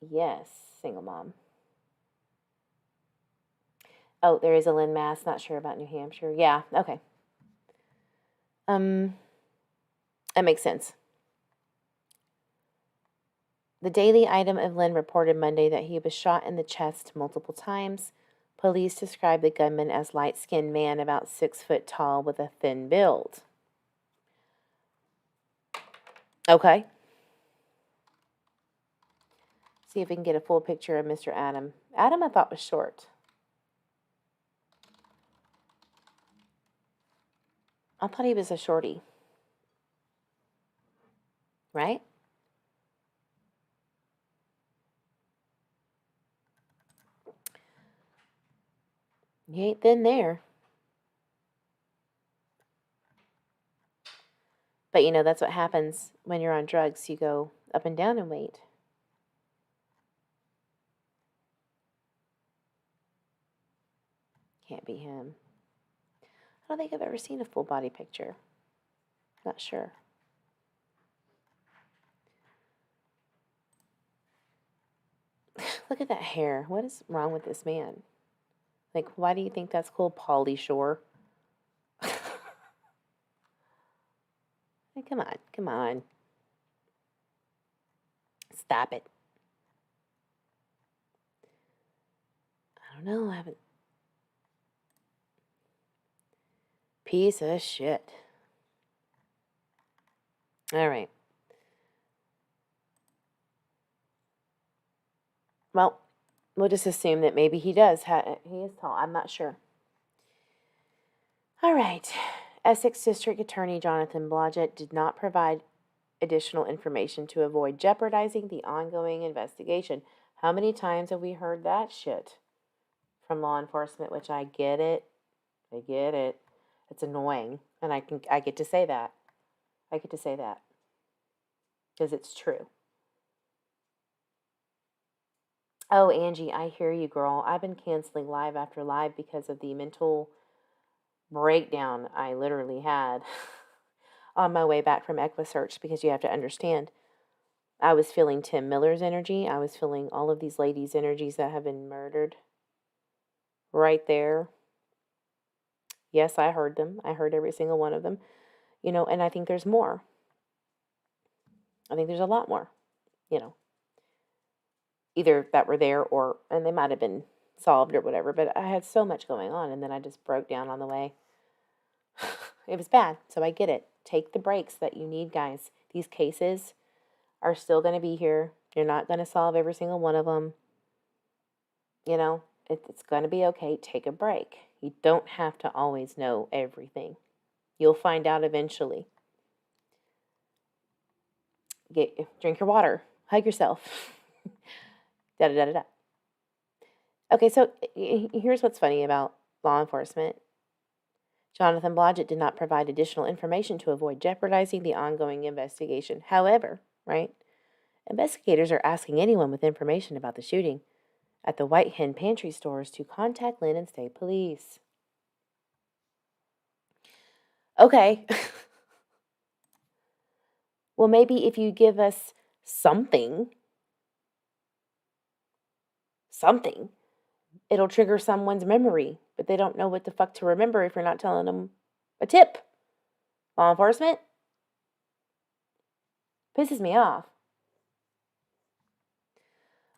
Yes, single mom. Oh, there is a Lynn, Mass. Not sure about New Hampshire. Yeah, okay. That makes sense. The Daily Item of Lynn reported Monday that he was shot in the chest multiple times. Police described the gunman as light-skinned man about 6 foot tall with a thin build. Okay. See if we can get a full picture of Mr. Adam. Adam I thought was short. I thought he was a shorty. Right? He ain't thin there. But that's what happens when you're on drugs. You go up and down in weight. Can't be him. I don't think I've ever seen a full body picture. Not sure. Look at that hair. What is wrong with this man? Like, why do you think that's called Pauly Shore? Hey, come on. Stop it. I don't know, I haven't... Piece of shit. All right. Well, we'll just assume that maybe he is tall. I'm not sure. All right. Essex District Attorney Jonathan Blodgett did not provide additional information to avoid jeopardizing the ongoing investigation. How many times have we heard that shit from law enforcement? Which I get it. It's annoying, and I get to say that. Because it's true. Oh, Angie, I hear you, girl. I've been canceling live after live because of the mental breakdown I literally had on my way back from Equisearch, because you have to understand, I was feeling Tim Miller's energy. I was feeling all of these ladies' energies that have been murdered right there. Yes, I heard them. I heard every single one of them. And I think there's more. I think there's a lot more, either that were there and they might have been solved or whatever, but I had so much going on, and then I just broke down on the way. It was bad, so I get it. Take the breaks that you need, guys. These cases are still going to be here. You're not going to solve every single one of them. It's going to be okay. Take a break. You don't have to always know everything. You'll find out eventually. drink your water, hug yourself, da da da da da. Okay, so here's what's funny about law enforcement. Jonathan Blodgett did not provide additional information to avoid jeopardizing the ongoing investigation. However, right, investigators are asking anyone with information about the shooting at the White Hen Pantry stores to contact Lynn State Police. Okay. Well, maybe if you give us something, it'll trigger someone's memory, but they don't know what the fuck to remember if you're not telling them a tip. Law enforcement? Pisses me off.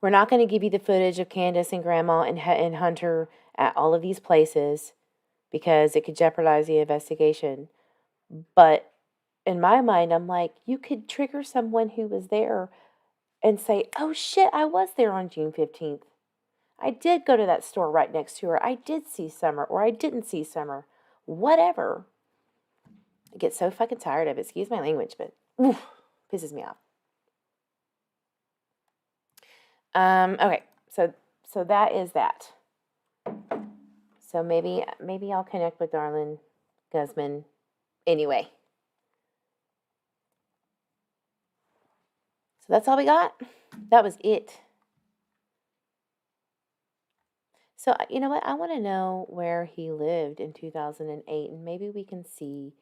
We're not going to give you the footage of Candace and Grandma and Hunter at all of these places because it could jeopardize the investigation. But in my mind, I'm like, you could trigger someone who was there and say, oh shit, I was there on June 15th. I did go to that store right next to her. I did see Summer, or I didn't see Summer. Whatever. I get so fucking tired of it. Excuse my language, but oof, pisses me off. Okay, so that is that. So maybe I'll connect with Darlene Guzman anyway. So that's all we got. That was it. So you know what? I want to know where he lived in 2008, and maybe we can see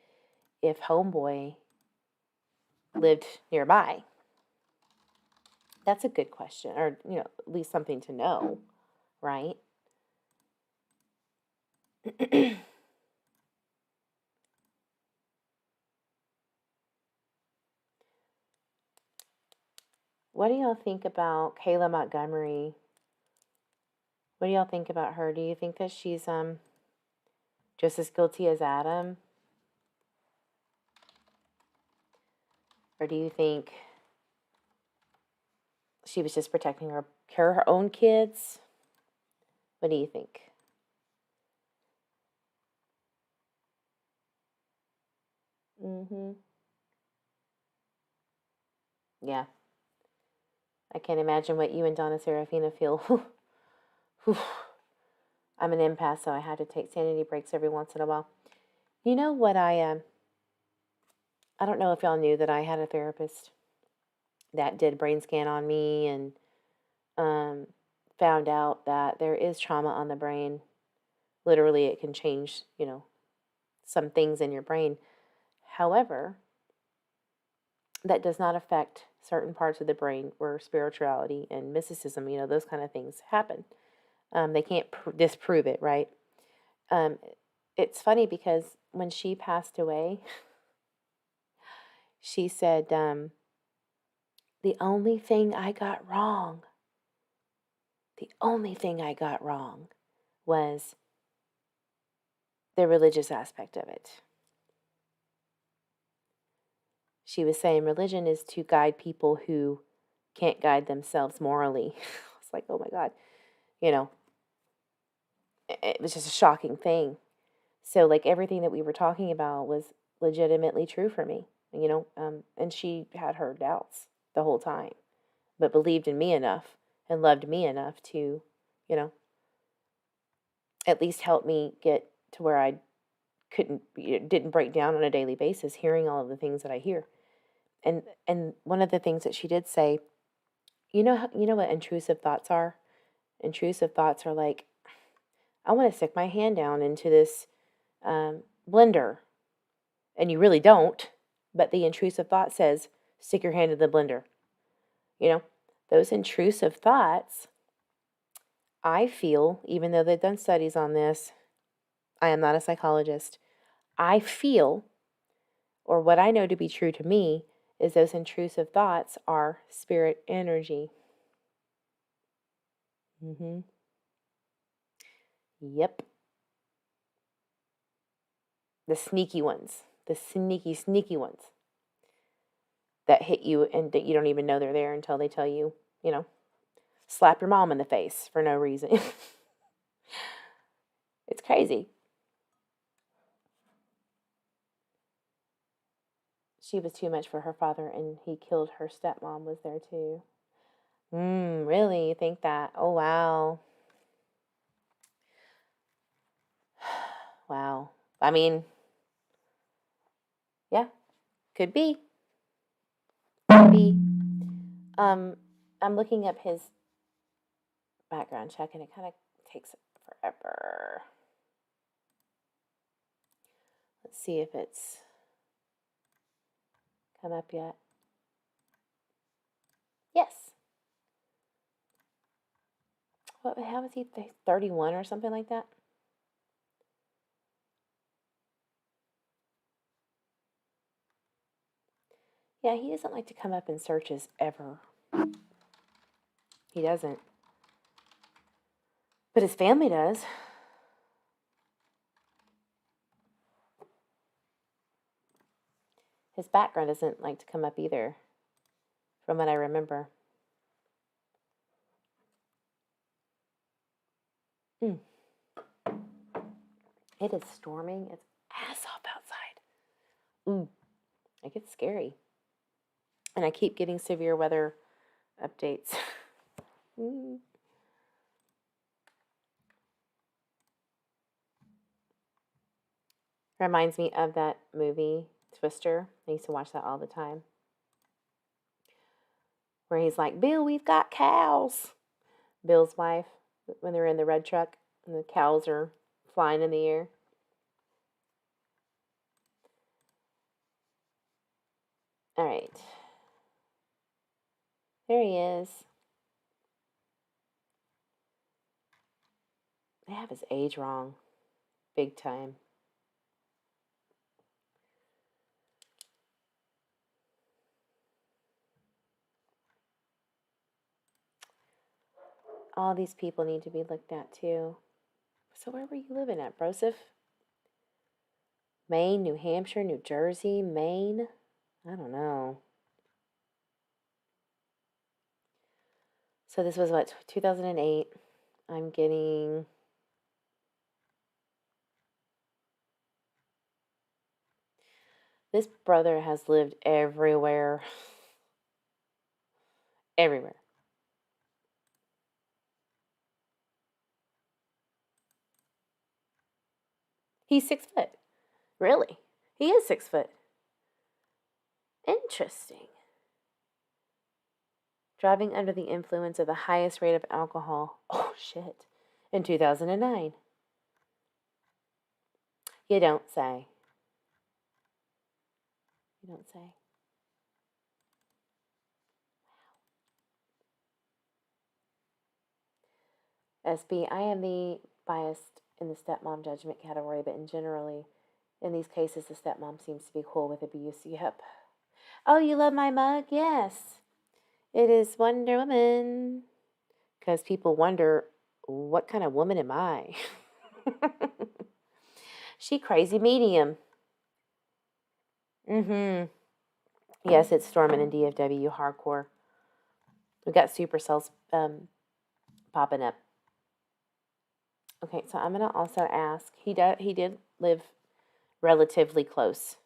if Homeboy lived nearby. That's a good question, or at least something to know, right? What do y'all think about Kayla Montgomery? What do y'all think about her? Do you think that she's just as guilty as Adam? Or do you think she was just protecting her own kids? What do you think? Yeah. I can't imagine what you and Donna Serafina feel. I'm an empath, so I had to take sanity breaks every once in a while. You know what I don't know if y'all knew that I had a therapist that did brain scan on me and found out that there is trauma on the brain. Literally, it can change, some things in your brain. However, that does not affect certain parts of the brain where spirituality and mysticism, those kind of things happen. They can't disprove it, right? It's funny because when she passed away, she said, the only thing I got wrong was the religious aspect of it. She was saying religion is to guide people who can't guide themselves morally. It's like, oh my God, it was just a shocking thing. So like everything that we were talking about was legitimately true for me, and she had her doubts the whole time, but believed in me enough and loved me enough to, at least help me get to where I didn't break down on a daily basis, hearing all of the things that I hear. And one of the things that she did say, you know what intrusive thoughts are? Intrusive thoughts are like, I want to stick my hand down into this blender. And you really don't, but the intrusive thought says, stick your hand in the blender. Those intrusive thoughts, I feel, even though they've done studies on this, I am not a psychologist, I feel, or what I know to be true to me, is those intrusive thoughts are spirit energy. Yep. The sneaky ones. The sneaky ones. That hit you and that you don't even know they're there until they tell you, slap your mom in the face for no reason. It's crazy. she was too much for her father, and he killed her stepmom was there too. Really? You think that? Oh, wow. Wow. I mean, yeah, could be. Could be. I'm looking up his background check, and it kind of takes forever. Let's see if it's come up yet. Yes. How was he? 31 or something like that? Yeah, he doesn't like to come up in searches ever. He doesn't. But his family does. His background doesn't like to come up either, from what I remember. It is storming. It's ass off outside. It gets scary. And I keep getting severe weather updates. Reminds me of that movie, Twister. I used to watch that all the time. Where he's like, Bill, we've got cows. Bill's wife, when they're in the red truck and the cows are flying in the air. All right. There he is. They have his age wrong. Big time. All these people need to be looked at too. So where were you living at, Broseph? Maine, New Hampshire, New Jersey, Maine? I don't know. So this was what, 2008. I'm getting... This brother has lived everywhere. Everywhere. He's 6 foot. Really? He is 6 foot. Interesting. Driving under the influence of the highest rate of alcohol. Oh, shit. In 2009. You don't say. You don't say. SB, I am the biased in the stepmom judgment category, but in these cases, the stepmom seems to be cool with abuse. Yep. Oh, you love my mug? Yes. It is Wonder Woman. Because people wonder, what kind of woman am I? She crazy medium. Yes, it's storming in DFW hardcore. We got supercells popping up. Okay, so I'm gonna also ask. He did live relatively close.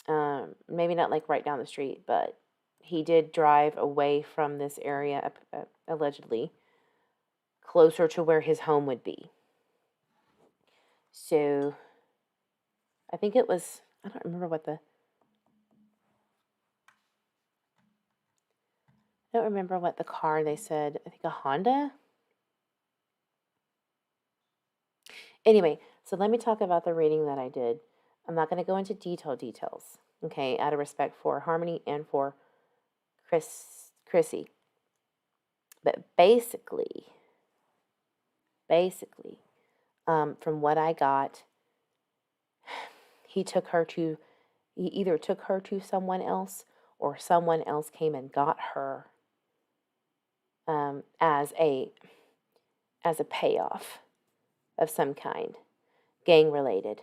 Maybe not like right down the street, but he did drive away from this area, allegedly, closer to where his home would be. So, I think it was, I don't remember what the car they said. I think a Honda? Anyway, so let me talk about the reading that I did. I'm not going to go into details, okay, out of respect for Harmony and for Crissy. But basically, from what I got, he either took her to someone else, or someone else came and got her as a payoff of some kind, gang related,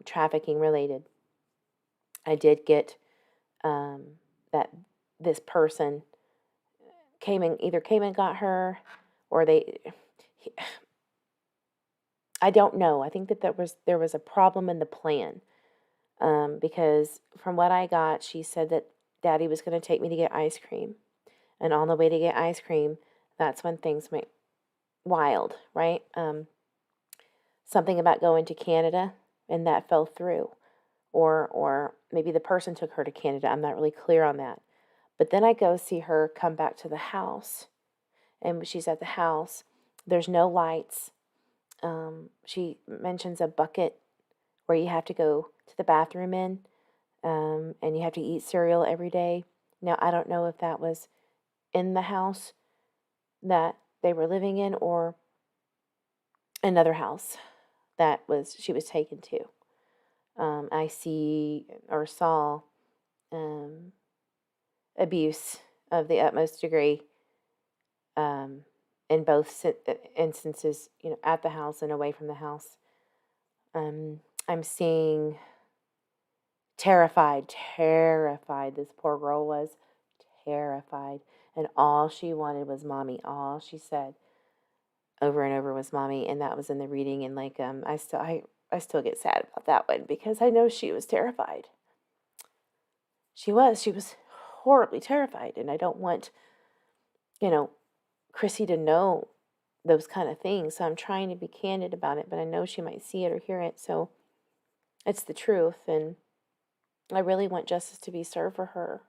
trafficking related. I did get that this person came and got her, or I don't know. I think that there was a problem in the plan. Because from what I got, she said that Daddy was going to take me to get ice cream. And on the way to get ice cream, that's when things went wild, right? Something about going to Canada, and that fell through. Or maybe the person took her to Canada. I'm not really clear on that. But then I go see her come back to the house. And when she's at the house, there's no lights. She mentions a bucket where you have to go to the bathroom in, and you have to eat cereal every day. Now, I don't know if that was in the house that they were living in or another house that she was taken to. I see or saw abuse of the utmost degree in both instances, at the house and away from the house. I'm seeing terrified. This poor girl was terrified. And all she wanted was mommy. All she said over and over was mommy. And that was in the reading. And I still get sad about that one because I know she was terrified. She was horribly terrified. And I don't want, Crissy to know those kind of things. So I'm trying to be candid about it, but I know she might see it or hear it. So it's the truth. And I really want justice to be served for her.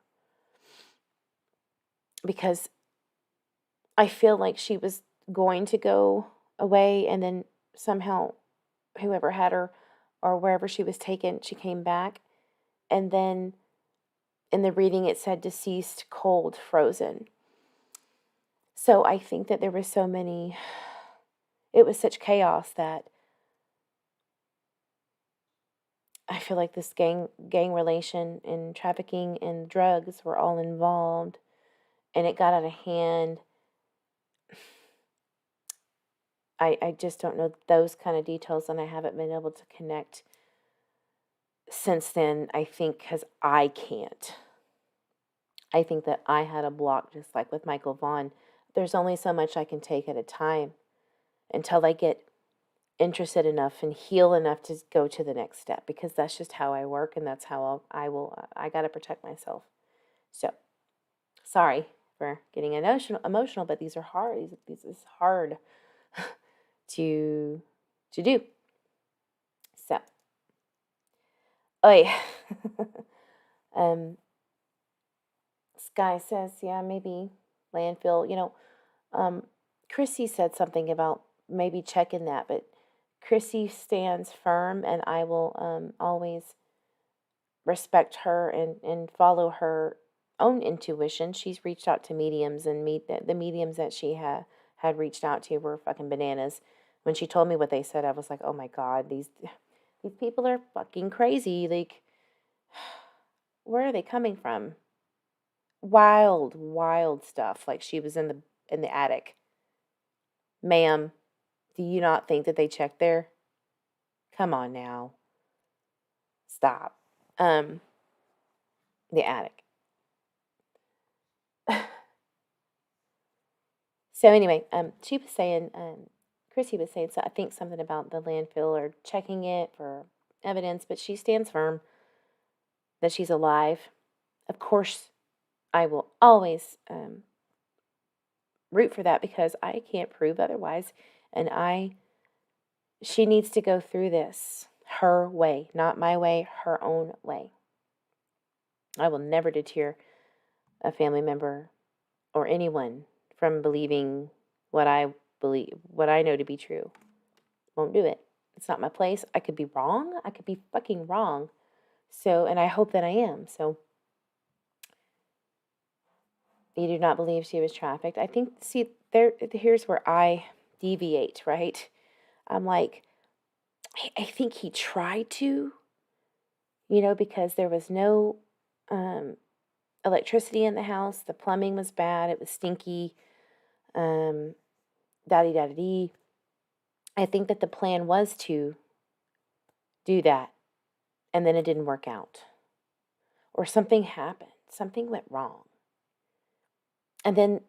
Because I feel like she was going to go away, and then somehow whoever had her or wherever she was taken, she came back. And then in the reading it said deceased, cold, frozen. So I think that there was it was such chaos that I feel like this gang relation and trafficking and drugs were all involved, and it got out of hand. I just don't know those kind of details, and I haven't been able to connect since then, I think, because I can't. I think that I had a block, just like with Michael Vaughn. There's only so much I can take at a time until I get interested enough and heal enough to go to the next step, because that's just how I work, and that's how I got to protect myself. So, sorry for getting emotional, but these are hard. This is hard to do. So, Sky says, yeah, maybe landfill. Crissy said something about maybe checking that, but Crissy stands firm, and I will always respect her and follow her own intuition. She's reached out to mediums, and the mediums that she had reached out to were fucking bananas. When she told me what they said, I was like, oh my God, these people are fucking crazy. Like, where are they coming from? Wild stuff. Like she was in the attic. Ma'am, do you not think that they checked there? Come on now. Stop. The attic. So anyway, she was saying, Crissy was saying, so I think something about the landfill or checking it for evidence, but she stands firm that she's alive. Of course, I will always root for that, because I can't prove otherwise, and she needs to go through this her way, not my way, her own way. I will never deter a family member or anyone from believing what I believe, what I know to be true. Won't do it. It's not my place. I could be wrong. I could be fucking wrong. So, and I hope that I am. So, you do not believe she was trafficked? I think, see, here's where I deviate, right? I'm like, I think he tried to, because there was no electricity in the house. The plumbing was bad. It was stinky. Da-dee-da-dee-dee. I think that the plan was to do that, and then it didn't work out. Or something happened. Something went wrong. And then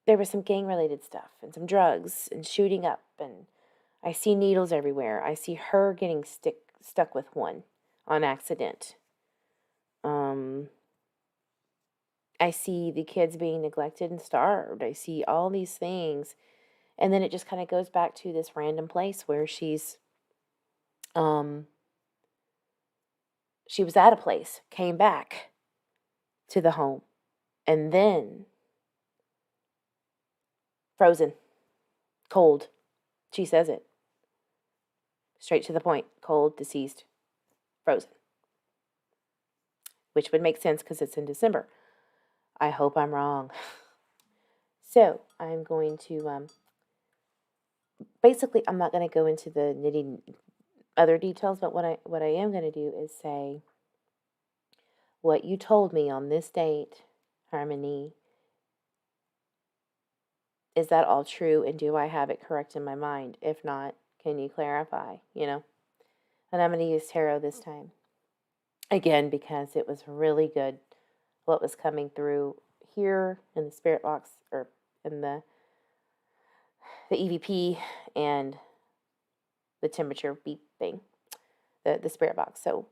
there was some gang-related stuff and some drugs and shooting up, and I see needles everywhere. I see her getting stuck with one. on accident. I see the kids being neglected and starved. I see all these things. And then it just kind of goes back to this random place where she was at a place, came back to the home, and then frozen, cold. She says it. Straight to the point. Cold, deceased, frozen. Which would make sense because it's in December. I hope I'm wrong. So I'm going to, basically, I'm not going to go into the nitty other details, but what I am going to do is say, what you told me on this date, Harmony, is that all true, and do I have it correct in my mind? If not, can you clarify, And I'm going to use tarot this time. Again, because it was really good what was coming through here in the spirit box, or in the EVP and the temperature beep thing, the spirit box. So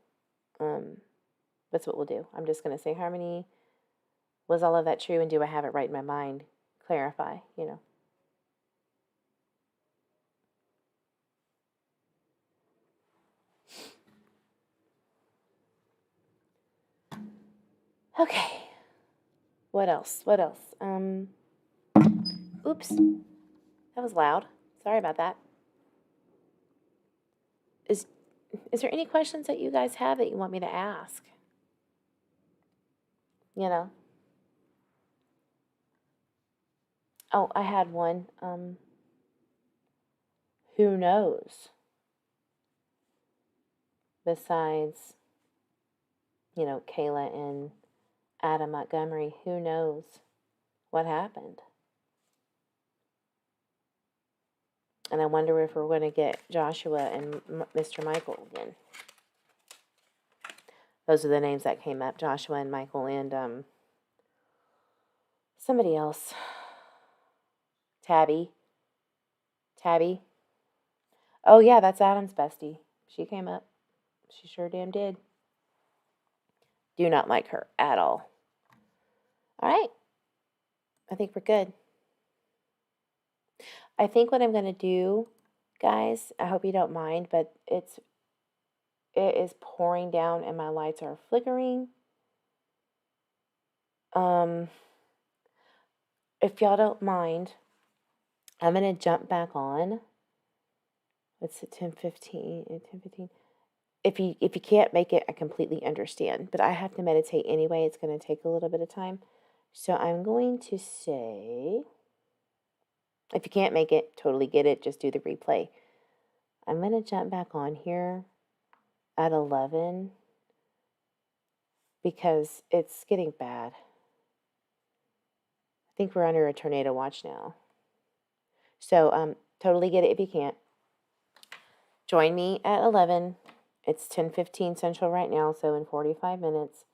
that's what we'll do. I'm just going to say, Harmony, was all of that true, and do I have it right in my mind? Clarify, Okay. What else? Oops. That was loud. Sorry about that. Is there any questions that you guys have that you want me to ask? Oh, I had one. Who knows? Besides, Kayla and Adam Montgomery, who knows what happened? And I wonder if we're going to get Joshua and Mr. Michael again. Those are the names that came up, Joshua and Michael, and somebody else. Tabby. Oh, yeah, that's Adam's bestie. She came up. She sure damn did. Do not like her at all. All right. I think we're good. I think what I'm going to do, guys, I hope you don't mind, but it is pouring down and my lights are flickering. If y'all don't mind, I'm going to jump back on. It's at 10:15. If you can't make it, I completely understand. But I have to meditate anyway. It's going to take a little bit of time. So I'm going to say, if you can't make it, totally get it. Just do the replay. I'm going to jump back on here at 11 because it's getting bad. I think we're under a tornado watch now. So totally get it if you can't. Join me at 11. It's 10:15 Central right now, so in 45 minutes,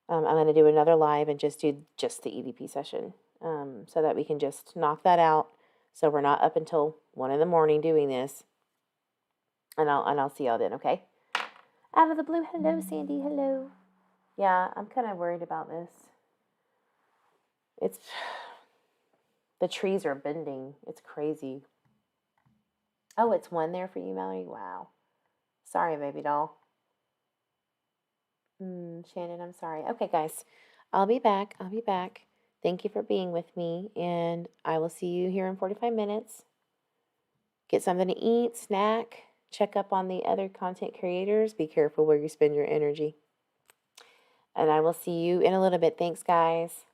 I'm going to do another live and just do just the EVP session so that we can just knock that out so we're not up until 1 in the morning doing this. And I'll see y'all then, okay? Out of the blue, hello, Sandy, hello. Yeah, I'm kind of worried about this. The trees are bending. It's crazy. Oh, it's 1 there for you, Mallory? Wow. Sorry, baby doll. Shannon, I'm sorry. Okay, guys. I'll be back. Thank you for being with me, and I will see you here in 45 minutes. Get something to eat, snack, check up on the other content creators. Be careful where you spend your energy. And I will see you in a little bit. Thanks, guys.